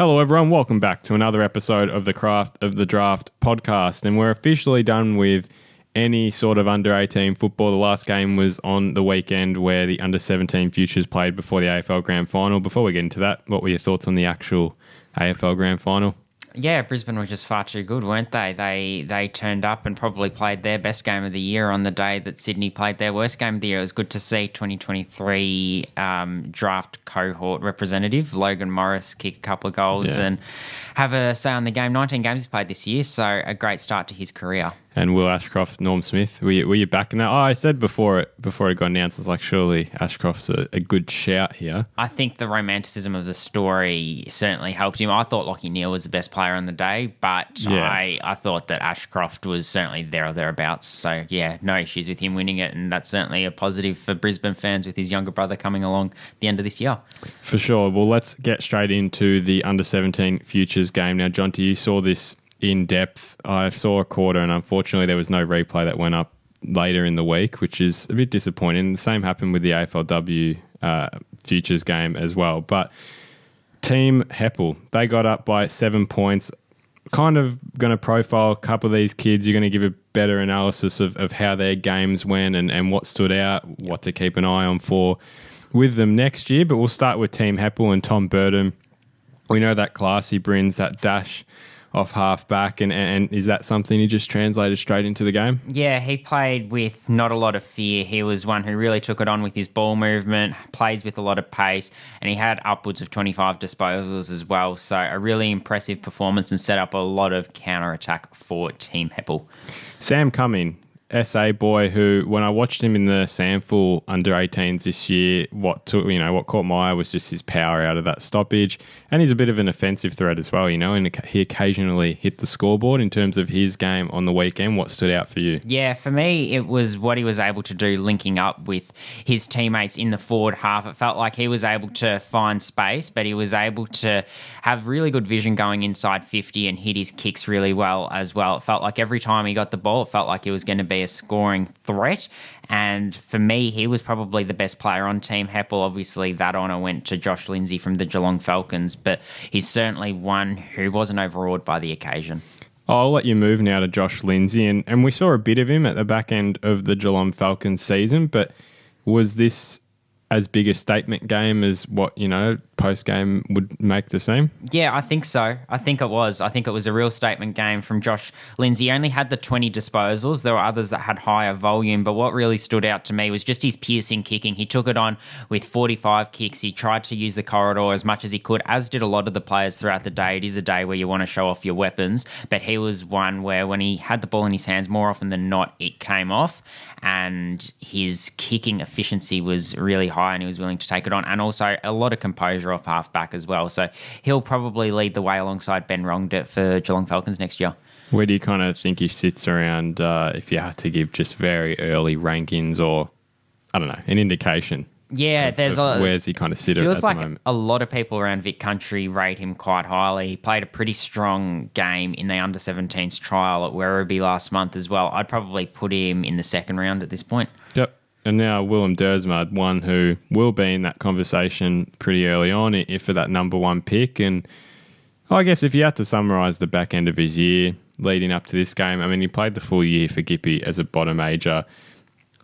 Hello everyone, welcome back to another episode of the Craft of the Draft podcast, and we're officially done with any sort of under-18 football. The last game was on the weekend where the under-17 Futures played before the AFL Grand Final. Before we get into that, what were your thoughts on the actual AFL Grand Final? Yeah, Brisbane were just far too good, weren't they? They turned up and probably played their best game of the year on the day that Sydney played their worst game of the year. It was good to see 2023 draft cohort representative Logan Morris kick a couple of goals and have a say on the game. 19 games he's played this year, so a great start to his career. And Will Ashcroft, Norm Smith, were you back in that? Oh, I said before it got announced, I was like, surely Ashcroft's a good shout here. I think the romanticism of the story certainly helped him. I thought Lachie Neale was the best player on the day, but I thought that Ashcroft was certainly there or thereabouts. So, yeah, no issues with him winning it, and that's certainly a positive for Brisbane fans with his younger brother coming along the end of this year. For sure. Well, let's get straight into the Under-17 Futures game. Now, Jonty, you saw this in depth. I saw a quarter, and unfortunately there was no replay that went up later in the week, which is a bit disappointing. The same happened with the AFLW Futures game as well. But Team Heppel, they got up by 7 points. Kind of going to profile a couple of these kids. You're going to give a better analysis of how their games went and what stood out, what to keep an eye on for with them next year. But we'll start with Team Heppel and Tom Burton. We know that class he brings, that dash off half-back, and is that something he just translated straight into the game? Yeah, he played with not a lot of fear. He was one who really took it on with his ball movement, plays with a lot of pace, and he had upwards of 25 disposals as well. So a really impressive performance and set up a lot of counter-attack for Team Heppel. Sam Cumming, SA boy, who when I watched him in the Samful under-18s this year, what caught my eye was just his power out of that stoppage, and he's a bit of an offensive threat as well, and he occasionally hit the scoreboard. In terms of his game on the weekend, what stood out for you? Yeah, for me, it was what he was able to do linking up with his teammates in the forward half. It felt like he was able to find space, but he was able to have really good vision going inside 50 and hit his kicks really well as well. It felt like every time he got the ball, it felt like he was going to be a scoring threat, and for me he was probably the best player on Team Heppel. Obviously that honour went to Josh Lindsay from the Geelong Falcons, but he's certainly one who wasn't overawed by the occasion. I'll let you move now to Josh Lindsay, and we saw a bit of him at the back end of the Geelong Falcons season, but was this as big a statement game as what, post-game would make the seem? Yeah, I think so. I think it was. I think it was a real statement game from Josh Lindsay. He only had the 20 disposals. There were others that had higher volume, but what really stood out to me was just his piercing kicking. He took it on with 45 kicks. He tried to use the corridor as much as he could, as did a lot of the players throughout the day. It is a day where you want to show off your weapons, but he was one where when he had the ball in his hands, more often than not, it came off, and his kicking efficiency was really high, and he was willing to take it on, and also a lot of composure off half-back as well. So he'll probably lead the way alongside Ben Wrongdit for Geelong Falcons next year. Where do you kind of think he sits around if you had to give just very early rankings or, I don't know, an indication? Yeah, where's he kind of sit at the moment? Feels like a lot of people around Vic Country rate him quite highly. He played a pretty strong game in the under-17s trial at Werribee last month as well. I'd probably put him in the second round at this point. Yep. And now Willem Dersmud, one who will be in that conversation pretty early on if for that number one pick. And I guess if you had to summarise the back end of his year leading up to this game, I mean, he played the full year for Gippy as a bottom major.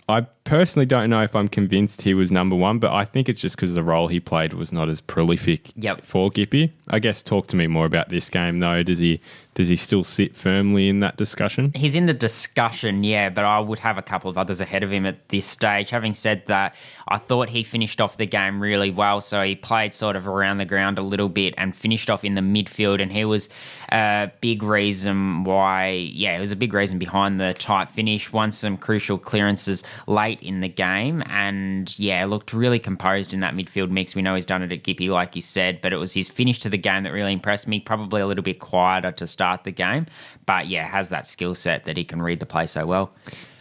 I personally don't know if I'm convinced he was number one, but I think it's just because the role he played was not as prolific for Gippy. I guess talk to me more about this game, though. Does he still sit firmly in that discussion? He's in the discussion, yeah, but I would have a couple of others ahead of him at this stage. Having said that, I thought he finished off the game really well, so he played sort of around the ground a little bit and finished off in the midfield, and he was a big reason why, it was a big reason behind the tight finish, won some crucial clearances late in the game, and looked really composed in that midfield mix. We know he's done it at Gippy, like you said, but it was his finish to the game that really impressed me. Probably a little bit quieter to start the game, but has that skill set that he can read the play so well.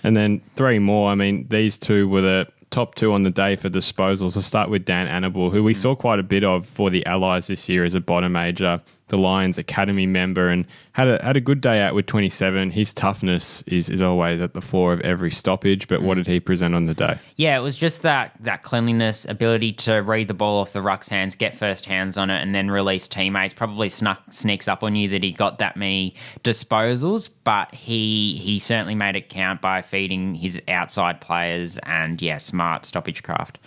And then three more. I mean, these two were the top two on the day for disposals. I'll start with Dan Annable, who we saw quite a bit of for the Allies this year as a bottom major. the Lions Academy member, and had a good day out with 27. His toughness is always at the fore of every stoppage, but what did he present on the day? Yeah, it was just that cleanliness, ability to read the ball off the ruck's hands, get first hands on it, and then release teammates. Probably sneaks up on you that he got that many disposals, but he certainly made it count by feeding his outside players and, smart stoppage craft.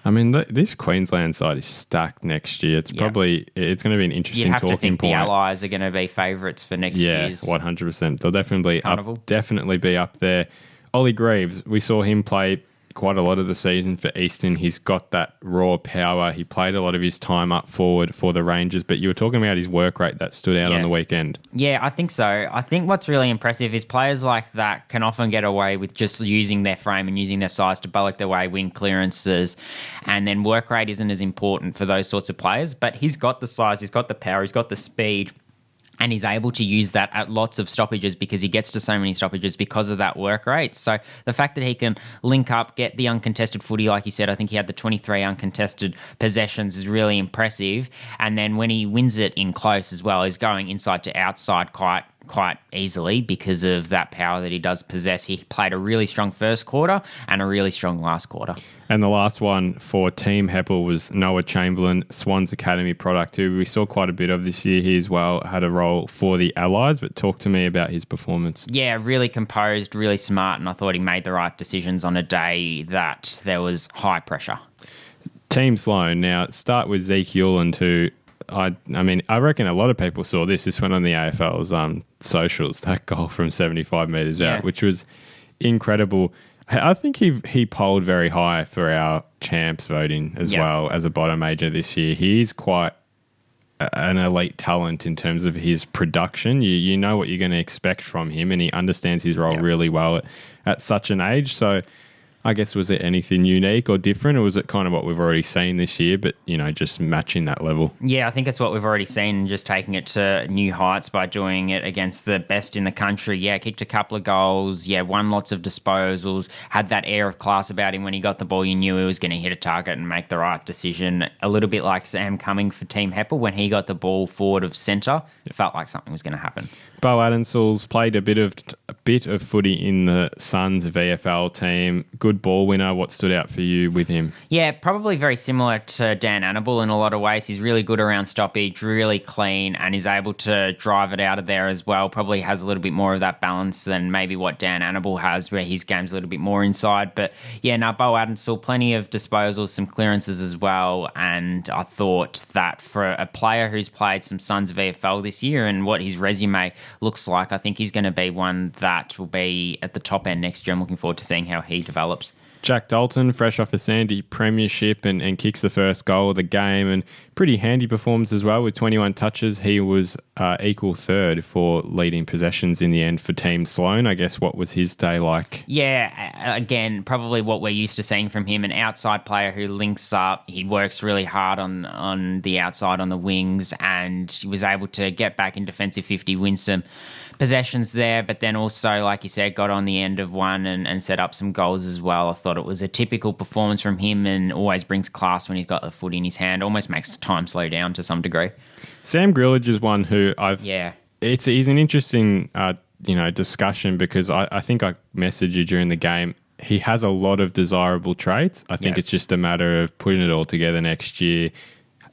I mean, this Queensland side is stacked next year. It's going to be an interesting talking point. You have to think the Allies are going to be favourites for next year's 100%. They'll definitely be up there. Ollie Greaves, we saw him play quite a lot of the season for Eastern. He's got that raw power. He played a lot of his time up forward for the Rangers, but you were talking about his work rate that stood out on the weekend. Yeah, I think so. I think what's really impressive is players like that can often get away with just using their frame and using their size to bollock their way, win clearances, and then work rate isn't as important for those sorts of players, but he's got the size, he's got the power, he's got the speed, and he's able to use that at lots of stoppages because he gets to so many stoppages because of that work rate. So the fact that he can link up, get the uncontested footy, like you said, I think he had the 23 uncontested possessions, is really impressive. And then when he wins it in close as well, he's going inside to outside quite easily because of that power that he does possess. He played a really strong first quarter and a really strong last quarter. And the last one for Team Heppel was Noah Chamberlain, Swans Academy product, who we saw quite a bit of this year. He as well had a role for the Allies, but talk to me about his performance. Yeah, really composed, really smart, and I thought he made the right decisions on a day that there was high pressure. Team Sloan, now start with Zeke Hewland, who I reckon a lot of people saw this. This went on the AFL's socials, that goal from 75 metres out, which was incredible. I think he polled very high for our champs voting as well as a bottom major this year. He's quite an elite talent in terms of his production. You know what you're going to expect from him, and he understands his role really well at such an age. So I guess, was there anything unique or different, or was it kind of what we've already seen this year, but, just matching that level? Yeah, I think it's what we've already seen and just taking it to new heights by doing it against the best in the country. Yeah, kicked a couple of goals. Yeah, won lots of disposals. Had that air of class about him when he got the ball. You knew he was going to hit a target and make the right decision. A little bit like Sam Cumming for Team Heppel. When he got the ball forward of centre, it felt like something was going to happen. Bo Adensall's played a bit of footy in the Suns VFL team. Good ball winner. What stood out for you with him? Yeah, probably very similar to Dan Annable in a lot of ways. He's really good around stoppage, really clean, and is able to drive it out of there as well. Probably has a little bit more of that balance than maybe what Dan Annable has, where his game's a little bit more inside. But yeah, no, Bo Adensall, plenty of disposals, some clearances as well. And I thought that for a player who's played some Suns VFL this year and what his resume looks like, I think he's going to be one that will be at the top end next year. I'm looking forward to seeing how he develops. Jack Dalton, fresh off a Sandy premiership and kicks the first goal of the game, and pretty handy performance as well with 21 touches. He was equal third for leading possessions in the end for Team Sloan. I guess, what was his day like? Yeah, again, probably what we're used to seeing from him, an outside player who links up. He works really hard on the outside, on the wings, and he was able to get back in defensive 50, win some possessions there, but then also, like you said, got on the end of one and set up some goals as well. I thought it was a typical performance from him, and always brings class when he's got the foot in his hand. Almost makes time slow down to some degree. Sam Grillage is one who he's an interesting discussion, because I think I messaged you during the game. He has a lot of desirable traits. I think it's just a matter of putting it all together next year,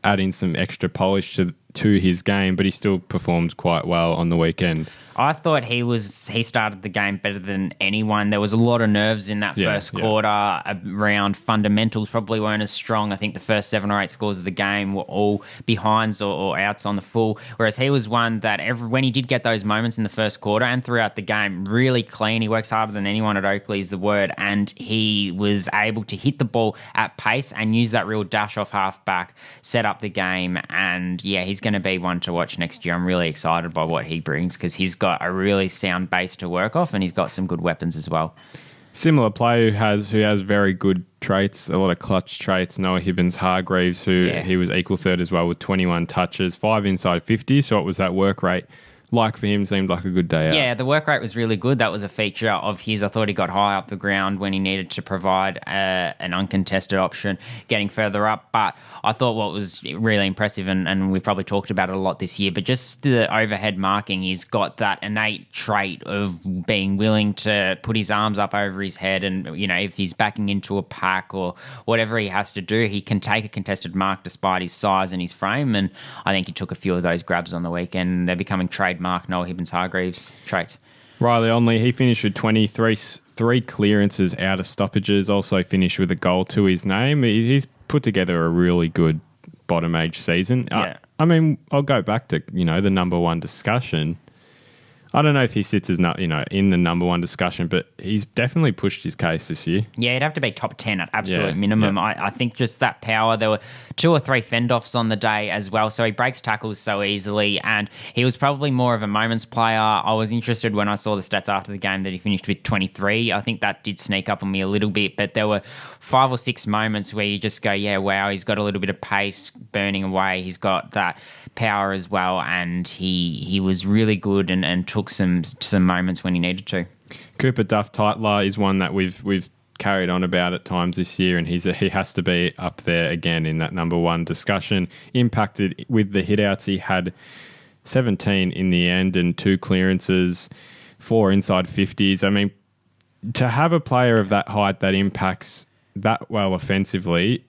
adding some extra polish to his game, but he still performed quite well on the weekend. I thought he started the game better than anyone. There was a lot of nerves in that first quarter around fundamentals, probably weren't as strong. I think the first 7 or 8 scores of the game were all behinds or outs on the full, whereas he was one that when he did get those moments in the first quarter and throughout the game, really clean. He works harder than anyone at Oakley is the word, and he was able to hit the ball at pace and use that real dash off half-back, set up the game, and yeah, he's going to be one to watch next year. I'm really excited by what he brings, because he's got a really sound base to work off, and he's got some good weapons as well. Similar player who has very good traits, a lot of clutch traits, Noah Hibbins-Hargreaves, who he was equal third as well with 21 touches, 5 inside 50, so it was that work rate like for him, seemed like a good day out. Yeah, the work rate was really good. That was a feature of his. I thought he got high up the ground when he needed to provide an uncontested option, getting further up. But I thought what was really impressive, and we've probably talked about it a lot this year, but just the overhead marking, he's got that innate trait of being willing to put his arms up over his head, and, if he's backing into a pack or whatever he has to do, he can take a contested mark despite his size and his frame, and I think he took a few of those grabs on the weekend. They're becoming trademark Noel Hibbins-Hargreaves traits. Riley Onley, he finished with 23 clearances out of stoppages, also finished with a goal to his name. He's put together a really good bottom age season. Yeah. I'll go back to, the number one discussion. I don't know if he sits as in the number one discussion, but he's definitely pushed his case this year. Yeah, it'd have to be top 10 at absolute minimum. Yeah. I think just that power. There were 2 or 3 fend-offs on the day as well, so he breaks tackles so easily, and he was probably more of a moments player. I was interested when I saw the stats after the game that he finished with 23. I think that did sneak up on me a little bit, but there were 5 or 6 moments where you just go, yeah, wow, he's got a little bit of pace burning away. He's got that power as well, and he was really good and took some moments when he needed to. Cooper Duff-Tytler is one that we've carried on about at times this year, and he has to be up there again in that number one discussion. Impacted with the hitouts, he had 17 in the end and 2 clearances, 4 inside 50s. To have a player of that height that impacts that well offensively,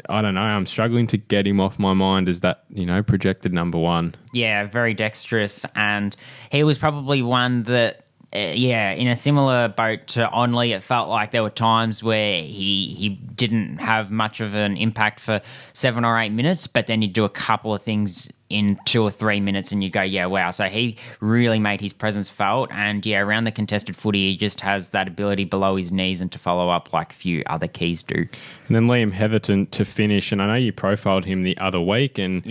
I don't know. I'm struggling to get him off my mind as that, projected number one. Yeah, very dexterous. And he was probably one that, in a similar boat to Onley, it felt like there were times where he didn't have much of an impact for 7 or 8 minutes, but then he'd do a couple of things in 2 or 3 minutes and you go, yeah, wow. So he really made his presence felt, and around the contested footy, he just has that ability below his knees and to follow up like a few other keys do. And then Liam Heatherton to finish, and I know you profiled him the other week, and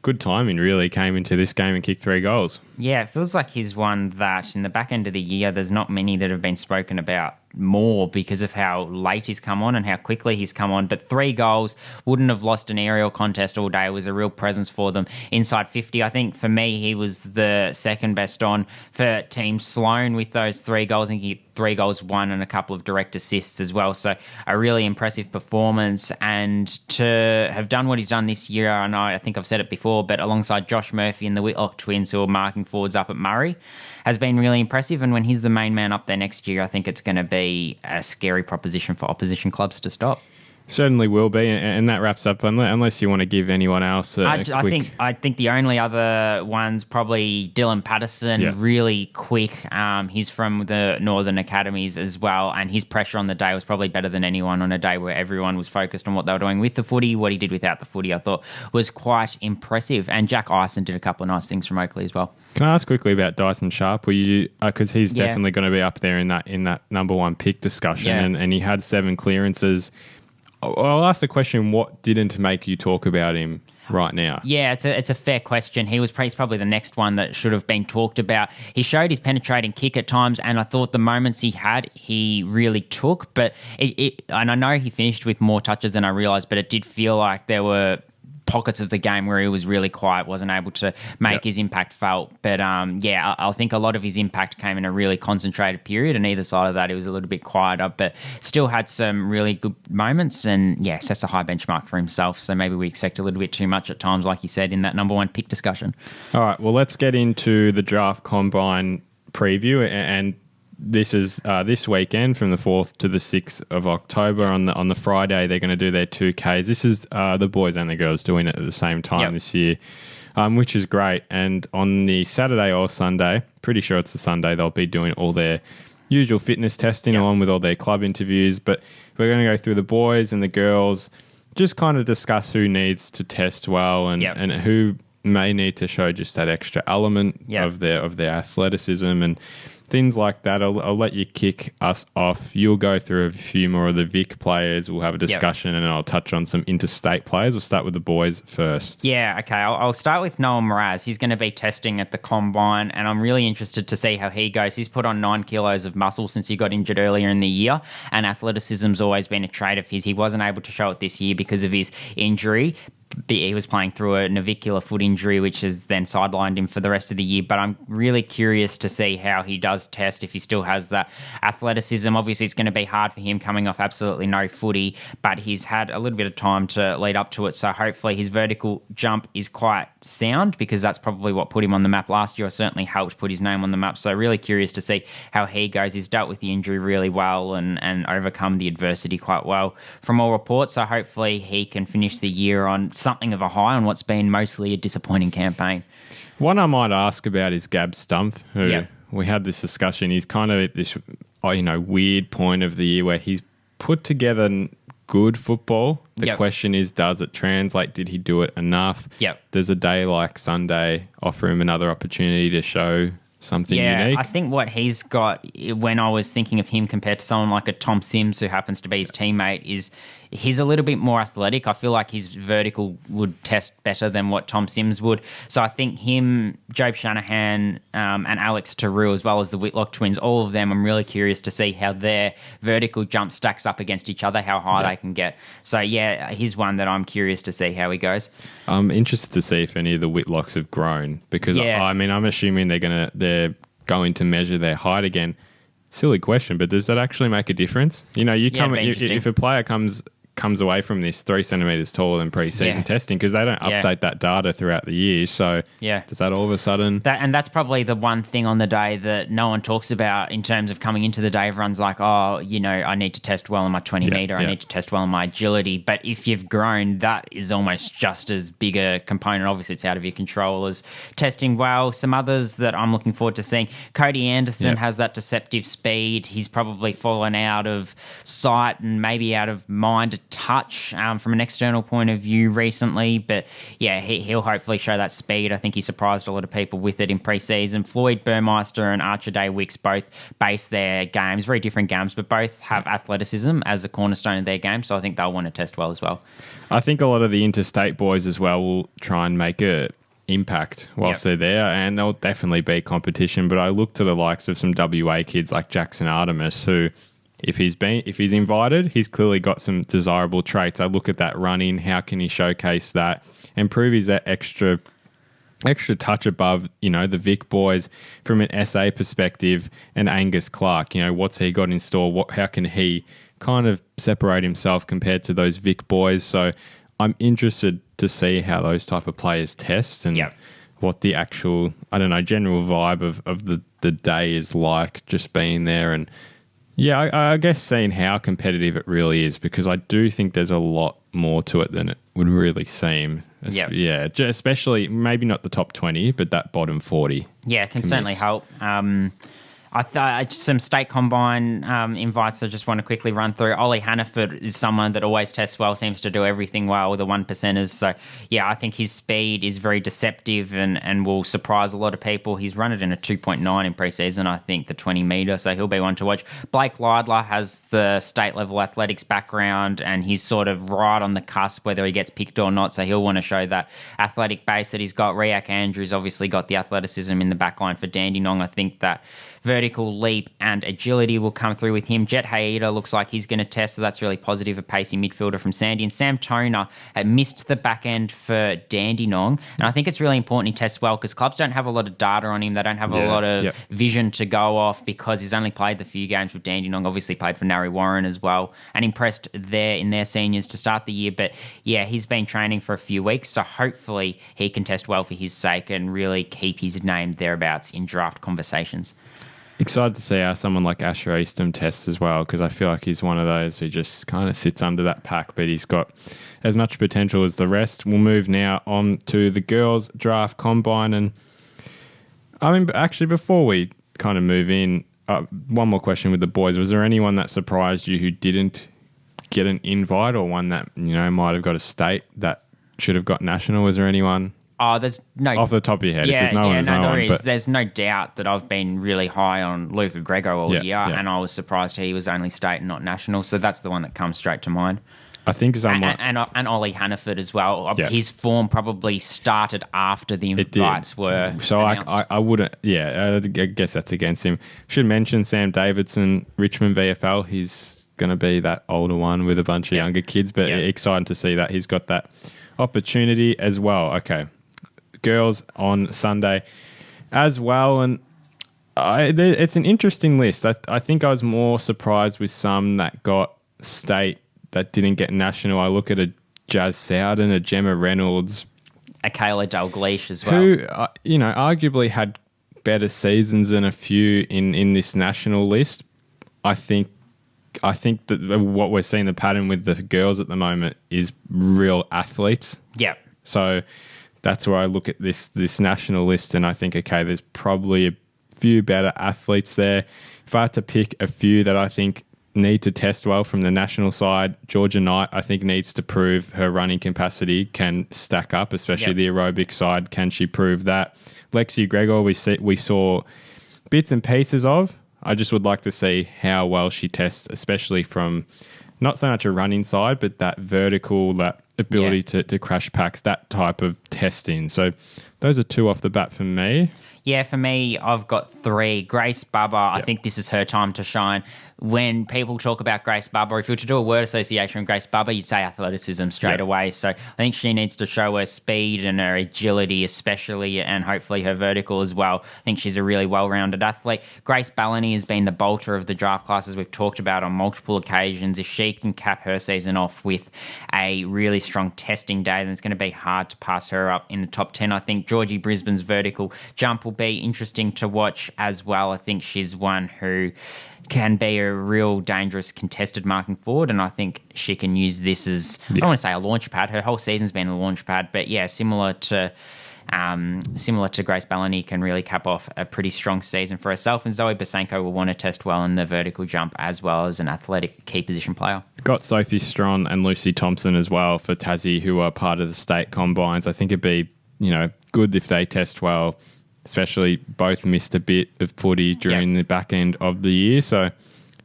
good timing really, came into this game and kicked 3 goals. Yeah, it feels like he's one that in the back end of the year, there's not many that have been spoken about more because of how late he's come on and how quickly he's come on. But 3 goals, wouldn't have lost an aerial contest all day. It was a real presence for them. Inside 50, I think for me, he was the second best on for Team Sloan with those 3 goals. I think he had 3 goals, 1 and a couple of direct assists as well. So a really impressive performance, and to have done what he's done this year, I know I think I've said it before, but alongside Josh Murphy and the Whitlock twins who are marking forwards up at Murray, has been really impressive. And when he's the main man up there next year, I think it's going to be a scary proposition for opposition clubs to stop. Certainly will be, and that wraps up. Unless you want to give anyone else a quick... I think the only other one's probably Dylan Patterson. Really quick. He's from the Northern Academies as well, and his pressure on the day was probably better than anyone on a day where everyone was focused on what they were doing with the footy. What he did without the footy, I thought, was quite impressive. And Jack Ison did a couple of nice things from Oakley as well. Can I ask quickly about Dyson Sharp? Were you because he's definitely going to be up there in that number one pick discussion, and he had 7 clearances. I'll ask the question, what didn't make you talk about him right now? Yeah, it's a fair question. He's probably the next one that should have been talked about. He showed his penetrating kick at times, and I thought the moments he had, he really took. But and I know he finished with more touches than I realised, but it did feel like there were pockets of the game where he was really quiet, wasn't able to make his impact felt. But I think a lot of his impact came in a really concentrated period, and either side of that, it was a little bit quieter, but still had some really good moments, and sets a high benchmark for himself. So maybe we expect a little bit too much at times, like you said, in that number one pick discussion. All right, well, let's get into the draft combine preview, and this is this weekend from the 4th to the 6th of October. On the Friday, they're going to do their 2Ks. This is the boys and the girls doing it at the same time this year, which is great. And on the Saturday or Sunday, pretty sure it's the Sunday, they'll be doing all their usual fitness testing along with all their club interviews. But we're going to go through the boys and the girls, just kind of discuss who needs to test well and who may need to show just that extra element of their athleticism and things like that. I'll let you kick us off. You'll go through a few more of the Vic players. We'll have a discussion and I'll touch on some interstate players. We'll start with the boys first. Yeah, okay. I'll start with Noel Mraz. He's going to be testing at the Combine, and I'm really interested to see how he goes. He's put on 9 kilos of muscle since he got injured earlier in the year, and athleticism's always been a trait of his. He wasn't able to show it this year because of his injury, he was playing through a navicular foot injury, which has then sidelined him for the rest of the year. But I'm really curious to see how he does test, if he still has that athleticism. Obviously, it's going to be hard for him coming off absolutely no footy, but he's had a little bit of time to lead up to it. So hopefully his vertical jump is quite sound, because that's probably what put him on the map last year, or certainly helped put his name on the map. So really curious to see how he goes. He's dealt with the injury really well and overcome the adversity quite well from all reports. So hopefully he can finish the year on something of a high on what's been mostly a disappointing campaign. One I might ask about is Gab Stumpf, who we had this discussion. He's kind of at this weird point of the year where he's put together good football. The question is, does it translate? Did he do it enough? Does a day like Sunday offer him another opportunity to show something unique? I think what he's got, when I was thinking of him compared to someone like a Tom Sims, who happens to be his teammate, is he's a little bit more athletic. I feel like his vertical would test better than what Tom Sims would. So I think him, Jobe Shanahan, and Alex Taru, as well as the Whitlock twins, all of them, I'm really curious to see how their vertical jump stacks up against each other, how high they can get. So he's one that I'm curious to see how he goes. I'm interested to see if any of the Whitlocks have grown, because I'm assuming they're going to measure their height again. Silly question, but does that actually make a difference? If a player comes away from this 3 centimetres taller than pre-season testing, because they don't update that data throughout the year. So does that all of a sudden... And that's probably the one thing on the day that no one talks about in terms of coming into the day. Everyone's like, I need to test well on my 20 metre. I need to test well on my agility. But if you've grown, that is almost just as big a component. Obviously, it's out of your control as testing well. Some others that I'm looking forward to seeing. Cody Anderson has that deceptive speed. He's probably fallen out of sight and maybe out of mind touch from an external point of view recently, but he'll hopefully show that speed. I think he surprised a lot of people with it in pre-season. Floyd Burmeister and Archer Day Wicks both base their games, very different games, but both have athleticism as a cornerstone of their game, so I think they'll want to test well as well. I think a lot of the interstate boys as well will try and make a impact whilst they're there, and there'll definitely be competition, but I look to the likes of some WA kids like Jackson Artemis, who if he's invited, he's clearly got some desirable traits. I look at that running, how can he showcase that and prove he's that extra touch above, the Vic boys from an SA perspective, and Angus Clark, what's he got in store? How can he kind of separate himself compared to those Vic boys? So I'm interested to see how those type of players test and what the actual, general vibe of the day is like, just being there. And I guess seeing how competitive it really is, because I do think there's a lot more to it than it would really seem. Especially maybe not the top 20, but that bottom 40. Yeah, it can certainly help. I thought some state combine invites I just want to quickly run through. Ollie Hannaford is someone that always tests well, seems to do everything well with the 1%ers. So, I think his speed is very deceptive and will surprise a lot of people. He's run it in a 2.9 in preseason, I think, the 20 metre, so he'll be one to watch. Blake Lydler has the state-level athletics background, and he's sort of right on the cusp whether he gets picked or not, so he'll want to show that athletic base that he's got. Riak Andrews obviously got the athleticism in the backline for Dandenong. I think that vertical leap and agility will come through with him. Jet Haida looks like he's going to test, so that's really positive. A pacey midfielder from Sandy. And Sam Toner missed the back end for Dandenong, and I think it's really important he tests well, because clubs don't have a lot of data on him. They don't have a lot of vision to go off, because he's only played the few games with Dandenong, obviously played for Narre Warren as well, and impressed there in their seniors to start the year. But he's been training for a few weeks, so hopefully he can test well for his sake and really keep his name thereabouts in draft conversations. Excited to see how someone like Asher Eastham tests as well, because I feel like he's one of those who just kind of sits under that pack, but he's got as much potential as the rest. We'll move now on to the girls' draft combine. And actually, before we kind of move in, one more question with the boys. Was there anyone that surprised you who didn't get an invite, or one that, might have got a state that should have got national? Was there anyone? Oh, there's no... Off the top of your head, if there's no one, there's no one. But there's no doubt that I've been really high on Luca Grego all year, and I was surprised he was only state and not national, so that's the one that comes straight to mind. I think someone... And Ollie Hannaford as well. Yeah. His form probably started after the invites were So announced. I wouldn't... I guess that's against him. Should mention Sam Davidson, Richmond VFL. He's going to be that older one with a bunch of younger kids, but exciting to see that he's got that opportunity as well. Okay. Girls on Sunday as well. And it's an interesting list. I think I was more surprised with some that got state that didn't get national. I look at a Jazz Sowden, a Gemma Reynolds, a Kayla Dalgleish as well, who arguably had better seasons than a few in this national list. I think that what we're seeing, the pattern with the girls at the moment, is real athletes. Yeah. So that's where I look at this national list, and I think, okay, there's probably a few better athletes there. If I had to pick a few that I think need to test well from the national side, Georgia Knight, I think, needs to prove her running capacity can stack up, especially the aerobic side. Can she prove that? Lexi Gregor, we saw bits and pieces of. I just would like to see how well she tests, especially from not so much a running side, but that vertical, that ability to crash packs, that type of testing. So those are two off the bat for me. Yeah, for me, I've got three. Grace Bubba, I think this is her time to shine. When people talk about Grace Bubba, if you were to do a word association with Grace Bubba, you'd say athleticism straight away. So I think she needs to show her speed and her agility especially, and hopefully her vertical as well. I think she's a really well-rounded athlete. Grace Ballany has been the bolter of the draft classes we've talked about on multiple occasions. If she can cap her season off with a really strong testing day, then it's going to be hard to pass her up in the top 10. I think Georgie Brisbane's vertical jump will be interesting to watch as well. I think she's one who can be a real dangerous contested marking forward, and I think she can use this as, I don't want to say a launch pad. Her whole season's been a launch pad, but yeah, similar to Grace Ballany, can really cap off a pretty strong season for herself. And Zoe Basenko will want to test well in the vertical jump as well as an athletic key position player. Got Sophie Strong and Lucy Thompson as well for Tassie, who are part of the state combines. I think it'd be good if they test well. Especially both missed a bit of footy during the back end of the year, so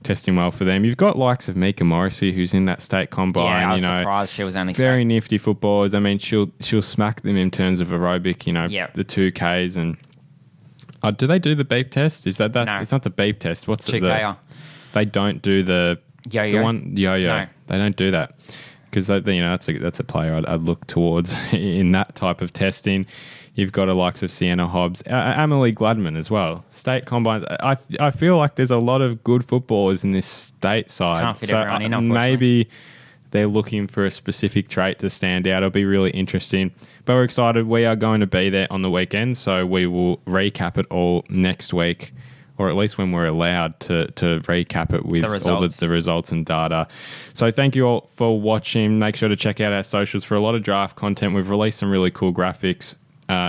testing well for them. You've got likes of Mika Morrissey, who's in that state combine. Yeah, I was surprised she was only very nifty footballers. I mean, she'll smack them in terms of aerobic. The 2Ks and do they do the beep test? Is that No. It's not the beep test. What's 2K? They don't do the yo-yo. The one yo-yo. No. They don't do that because that's a player I'd look towards in that type of testing. You've got the likes of Sienna Hobbs, Amelie Gladman as well. State combines. I feel like there's a lot of good footballers in this state side. Can't fit everyone in, unfortunately. Maybe they're looking for a specific trait to stand out. It'll be really interesting. But we're excited. We are going to be there on the weekend, so we will recap it all next week, or at least when we're allowed to recap it with all the results and data. So thank you all for watching. Make sure to check out our socials for a lot of draft content. We've released some really cool graphics.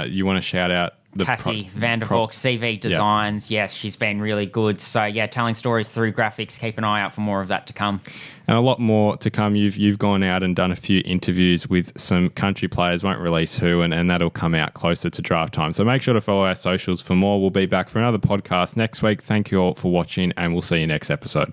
You want to shout out Cassie Vandervalk, CV Designs. Yes, she's been really good. So, telling stories through graphics. Keep an eye out for more of that to come. And a lot more to come. You've gone out and done a few interviews with some country players. Won't release who, and that'll come out closer to draft time. So make sure to follow our socials for more. We'll be back for another podcast next week. Thank you all for watching, and we'll see you next episode.